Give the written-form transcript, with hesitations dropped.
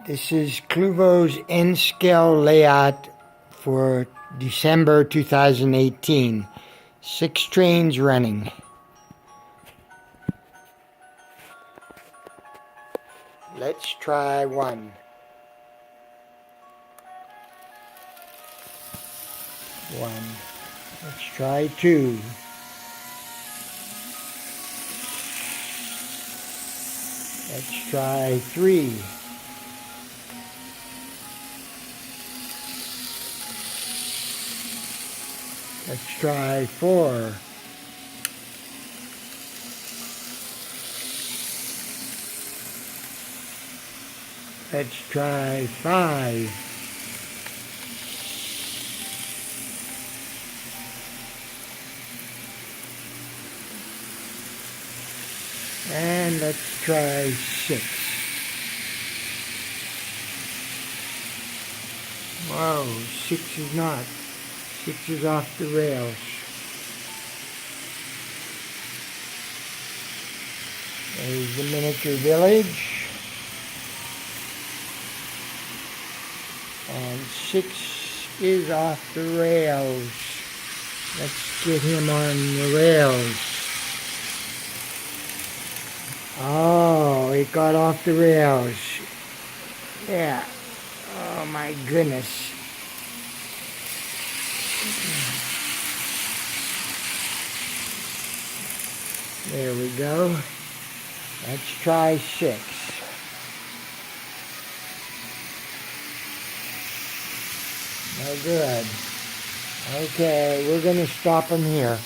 This is Cluvo's N-scale layout for December 2018. 6 trains running. Let's try one. Let's try two. Let's try three. Let's try four. Let's try five. And let's try six. Whoa, six is not. Six is off the rails. There's the miniature village. And six is off the rails. Let's get him on the rails. Oh, it got off the rails. Yeah. Oh my goodness. There we go. Let's try six. No good. Okay, we're going to stop him here.